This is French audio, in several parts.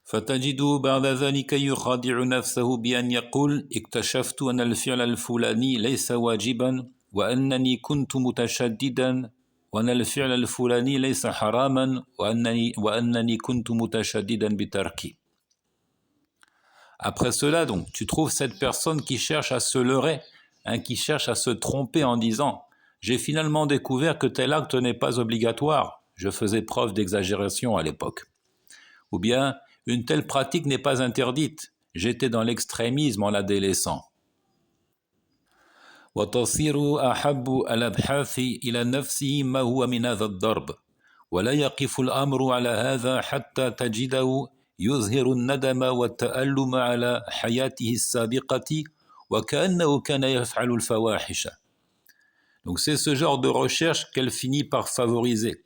فتجد بعد ذلك يخادع نفسه بأن يقول اكتشفت أن الفعل الفلاني ليس واجبا وأنني كنت متشددا وأن الفعل الفلاني ليس حراما وأنني كنت متشددا بتركي. Après cela, donc, tu trouves cette personne qui cherche à se leurrer, qui cherche à se tromper en disant « J'ai finalement découvert que tel acte n'est pas obligatoire, je faisais preuve d'exagération à l'époque. » Ou bien « Une telle pratique n'est pas interdite, j'étais dans l'extrémisme en la délaissant. » وتصير أحب الأبحاث إلى نفسه ما هو من هذا الضرب ولا يقف الأمر على هذا حتى تجده يظهر الندم والتألم على حياته السابقة وكأنه كان يفعل الفواحش. Donc c'est ce genre de recherche qu'elle finit par favoriser.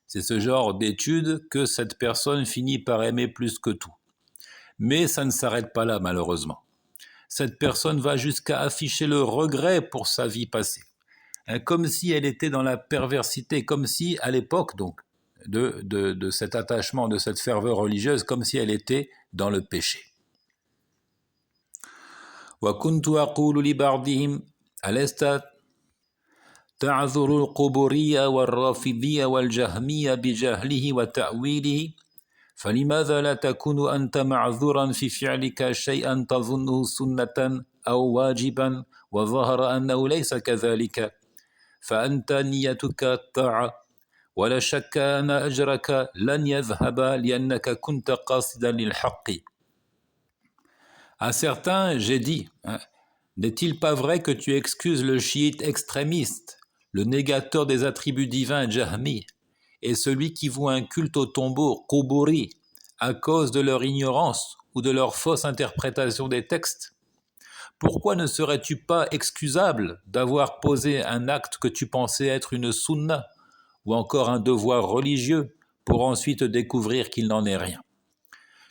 C'est ce genre d'études que cette personne finit par aimer plus que tout. Mais ça ne s'arrête pas là, malheureusement. Cette personne va jusqu'à afficher le regret pour sa vie passée, comme si elle était dans la perversité, comme si à l'époque donc de cet attachement, de cette ferveur religieuse, comme si elle était dans le péché. وكنت أقول لبعضهم ألست تعذر القبورية والرافضية والجهمية بجهله وتأويله فلماذا لا تكون أنت معذورا في فعلك شيئا تظنه سنة أو واجبا وظهر أنه ليس كذلك فأنت نيتك الطاعة ولا شك أن أجرك لن يذهب لأنك كنت قاصدا للحق. À certains, j'ai dit, n'est-il pas vrai que tu excuses le chiite extrémiste, le négateur des attributs divins Jahmi, et celui qui voue un culte au tombeau Quburi à cause de leur ignorance ou de leur fausse interprétation des textes? Pourquoi ne serais-tu pas excusable d'avoir posé un acte que tu pensais être une sunna ou encore un devoir religieux pour ensuite découvrir qu'il n'en est rien?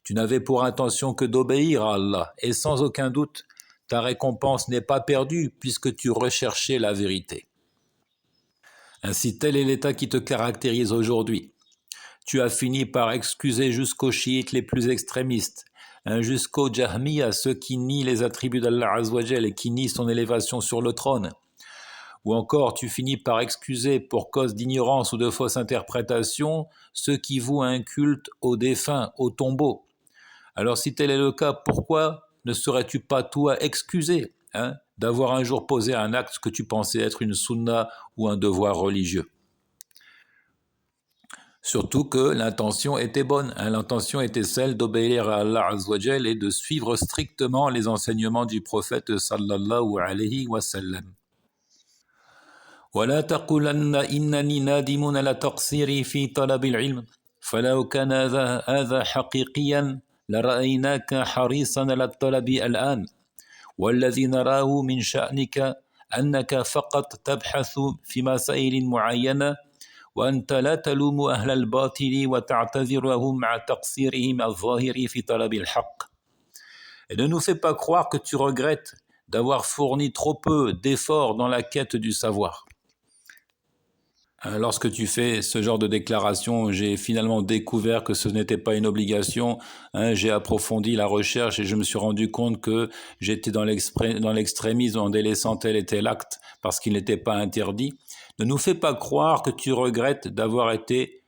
Tu n'avais pour intention que d'obéir à Allah et sans aucun doute, ta récompense n'est pas perdue puisque tu recherchais la vérité. Ainsi, tel est l'état qui te caractérise aujourd'hui. Tu as fini par excuser jusqu'aux chiites les plus extrémistes, jusqu'aux jahmiya, ceux qui nient les attributs d'Allah Azzawajal et qui nient son élévation sur le trône. Ou encore, tu finis par excuser pour cause d'ignorance ou de fausse interprétation ceux qui vouent un culte aux défunts, aux tombeaux. Alors si tel est le cas, pourquoi ne serais-tu pas toi excusé d'avoir un jour posé un acte que tu pensais être une sunna ou un devoir religieux? Surtout que l'intention était bonne, l'intention était celle d'obéir à Allah Azzawajal et de suivre strictement les enseignements du prophète sallallahu alayhi wa sallam. ولا تقولن إنني نادم على تقصيري في طلب العلم فلو كان هذا حقيقيا لرأيناك حريصا على الطلب الآن والذي نراه من شأنك أنك فقط تبحث في مسائل معينة وأنت لا تلوم أهل الباطل وتعتذرهم مع تقصيرهم الظاهر في طلب الحق. Et ne nous fais pas croire que tu regrettes d'avoir fourni trop peu d'efforts dans la quête du savoir. Lorsque tu fais ce genre de déclaration, j'ai finalement découvert que ce n'était pas une obligation, j'ai approfondi la recherche et je me suis rendu compte que j'étais dans l'extrémisme en délaissant tel et tel acte parce qu'il n'était pas interdit. Ne nous fais pas croire que tu regrettes d'avoir été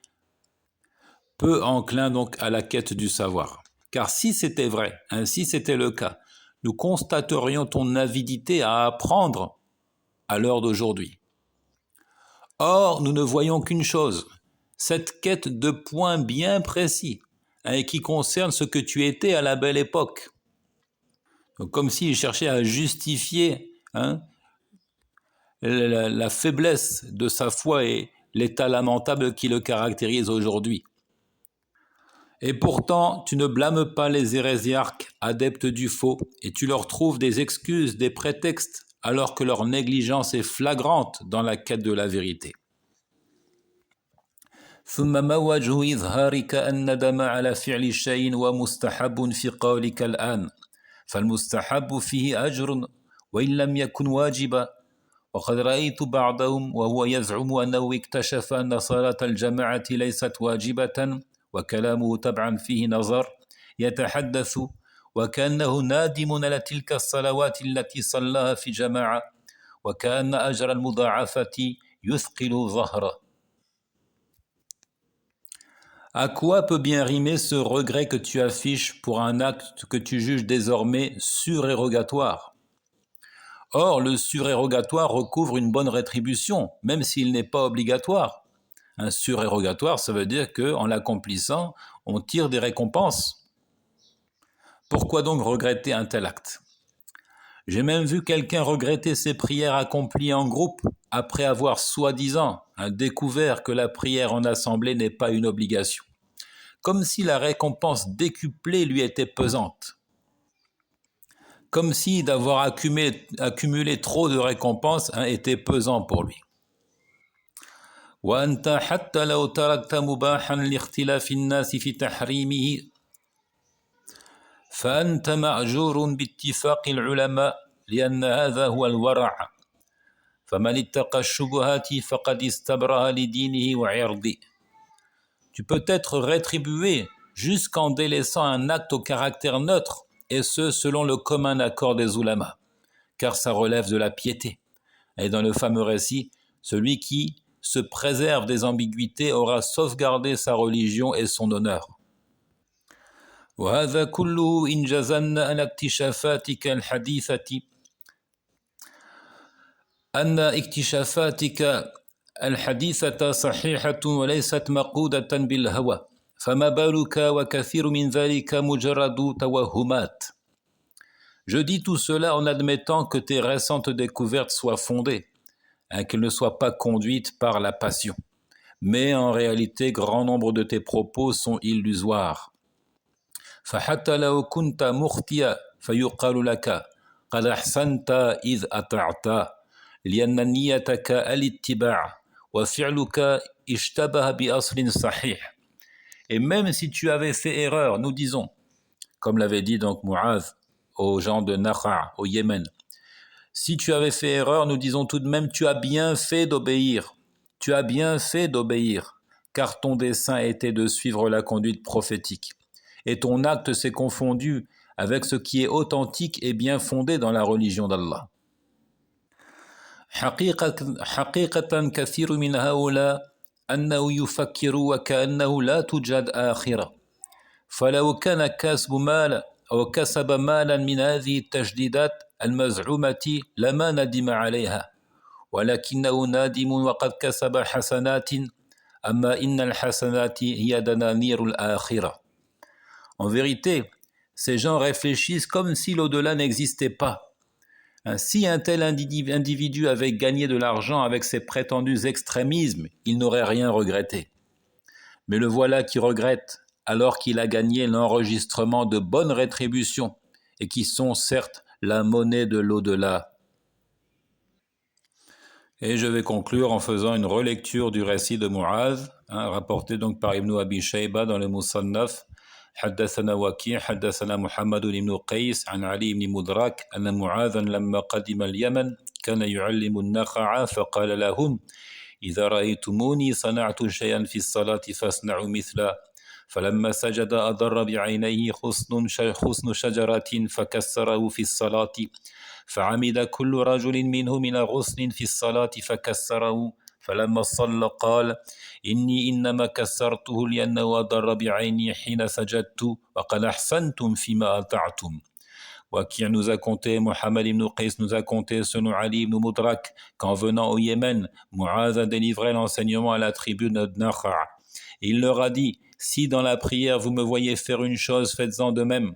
peu enclin donc à la quête du savoir. Car si c'était vrai, si c'était le cas, nous constaterions ton avidité à apprendre à l'heure d'aujourd'hui. Or, nous ne voyons qu'une chose, cette quête de points bien précis, et qui concerne ce que tu étais à la belle époque. Donc, comme s'il cherchait à justifier la faiblesse de sa foi et l'état lamentable qui le caractérise aujourd'hui. Et pourtant, tu ne blâmes pas les hérésiarques, adeptes du faux, et tu leur trouves des excuses, des prétextes, alors que leur négligence est flagrante dans la quête de la vérité. ثم ما وجه إظهارك الندم على فعل شيء ومستحب في قولك الآن فالمستحب فيه أجر وإن لم يكن واجبا وقد رأيت بعضهم وهو يزعم أنه اكتشف أن صلاة الجماعة ليست واجبة وكلامه طبعا فيه نظر يتحدث وكأنه نادم على تلك الصلوات التي صلاها في جماعة وكأن أجر المضاعفة يثقل ظهره. À quoi peut bien rimer ce regret que tu affiches pour un acte que tu juges désormais surérogatoire? Or, le surérogatoire recouvre une bonne rétribution, même s'il n'est pas obligatoire. Un surérogatoire, ça veut dire qu'en l'accomplissant, on tire des récompenses. Pourquoi donc regretter un tel acte? J'ai même vu quelqu'un regretter ses prières accomplies en groupe, après avoir soi-disant découvert que la prière en assemblée n'est pas une obligation. Comme si la récompense décuplée lui était pesante. Comme si d'avoir accumulé trop de récompenses était pesant pour lui. وأنت حتى لو تركت مباحا لاختلاف الناس في تحريمه فأنت مأجور باتفاق العلماء لأن هذا هو الورع فمن اتقى الشبهات فقد استبرأ لدينه وعرضه. Tu peux être rétribué jusqu'en délaissant un acte au caractère neutre, et ce selon le commun accord des ulamas, car ça relève de la piété. Et dans le fameux récit, celui qui se préserve des ambiguïtés aura sauvegardé sa religion et son honneur. وهذا كله إن جزلنا أن اكتشافاتك الحديثة صحيحة وليست مقودة بالهوى فما بالك وكثير من ذلك مجرد توهمات. Je dis tout cela en admettant que tes récentes découvertes soient fondées, qu'elles ne soient pas conduites par la passion. Mais en réalité, grand nombre de tes propos sont illusoires. فحتى لو كنت مخطئا فيقال لك قد أحسنت إذ أطعت لأن نيتك الاتباع وفعلك اشتبه بأصل صحيح. Et même si tu avais fait erreur, nous disons, comme l'avait dit donc Mu'adh aux gens de Nakha, au Yémen, si tu avais fait erreur, nous disons tout de même, tu as bien fait d'obéir. Tu as bien fait d'obéir, car ton dessein était de suivre la conduite prophétique. Et ton acte s'est confondu avec ce qui est authentique et bien fondé dans la religion d'Allah. حقيقة كثير من هؤلاء أنه يفكر وكأنه لا توجد آخرة فلو كان كسب مالا من هذه التجديدات المزعومة لما ندم عليها ولكنه نادم وقد كسب حسنات أما إن الحسنات هي دنانير الآخرة. En vérité, ces gens réfléchissent comme si l'au-delà n'existait pas. Si un tel individu avait gagné de l'argent avec ses prétendus extrémismes, il n'aurait rien regretté. Mais le voilà qui regrette, alors qu'il a gagné l'enregistrement de bonnes rétributions, et qui sont certes la monnaie de l'au-delà. Et je vais conclure en faisant une relecture du récit de Mu'adh, rapporté donc par Ibn Abi Shayba dans le Musannaf. حدثنا وكيع حدثنا محمد بن قيس عن علي بن مدرك أن معاذا لما قدم اليمن كان يعلم النخعة فقال لهم إذا رأيتموني صنعت شيئا في الصلاة فاصنعوا مثله فلما سجد أضر بعينيه حسن شجرة فكسره في الصلاة فعمد كل رجل منهم إلى غصن في الصلاة فكسره فلما صلى قال إني إنما كسرته لأنه أضر بعيني حين سجدت وقد أحسنتم فيما أطعتم. Waqi' nous a conté, Mohammed ibn Qais nous a conté, selon Ali ibn Mudrak, qu'en venant au Yémen, Mu'adh a délivré l'enseignement à la tribu de Nakha. Il leur a dit, si dans la prière vous me voyez faire une chose, faites-en de même.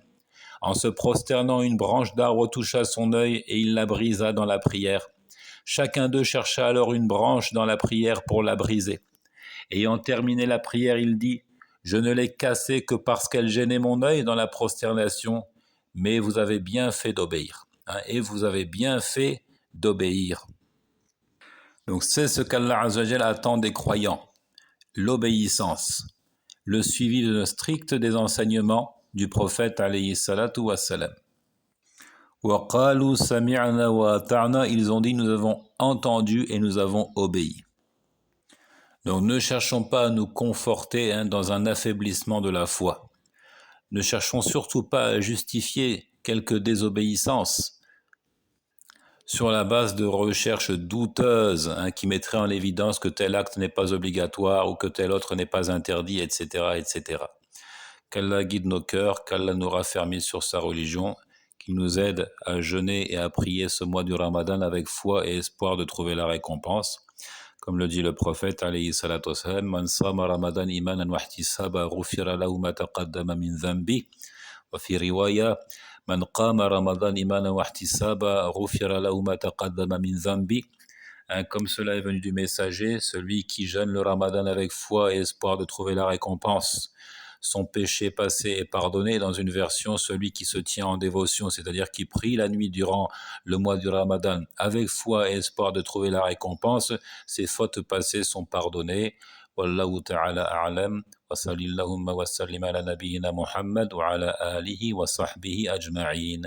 En se prosternant, une branche d'arbre toucha son œil et il la brisa dans la prière. Chacun d'eux chercha alors une branche dans la prière pour la briser. Ayant terminé la prière, il dit, je ne l'ai cassée que parce qu'elle gênait mon œil dans la prosternation, mais vous avez bien fait d'obéir. Et vous avez bien fait d'obéir. Donc c'est ce qu'Allah Azzawajal attend des croyants, l'obéissance, le suivi strict des enseignements du prophète alayhi salatu wassalam. وَقَالُوا سَمِعْنَا وَأَطَعْنَا, ils ont dit nous avons entendu et nous avons obéi. Donc ne cherchons pas à nous conforter dans un affaiblissement de la foi. Ne cherchons surtout pas à justifier quelque désobéissance sur la base de recherches douteuses qui mettraient en évidence que tel acte n'est pas obligatoire ou que tel autre n'est pas interdit, etc., etc. Qu'Allah guide nos cœurs, qu'Allah nous raffermisse sur sa religion, qu'il nous aide à jeûner et à prier ce mois du Ramadan avec foi et espoir de trouver la récompense. Comme le dit le prophète, alayhi salatu wassalam, Man sama Ramadan imanan wa ihtisaba ghufira lahu ma taqaddama min dhanbi. Wa fi riwaya, Man qama Ramadan imanan wa ihtisaba ghufira lahu ma taqaddama min dhanbi. Comme cela est venu du messager, celui qui jeûne le Ramadan avec foi et espoir de trouver la récompense, son péché passé est pardonné. Dans une version, celui qui se tient en dévotion, c'est-à-dire qui prie la nuit durant le mois du Ramadan avec foi et espoir de trouver la récompense, ses fautes passées sont pardonnées. Wallahu ta'ala a'lam wa sallallahu wa sallim ala nabiyyina Muhammad wa ala alihi wa sahbihi ajma'in.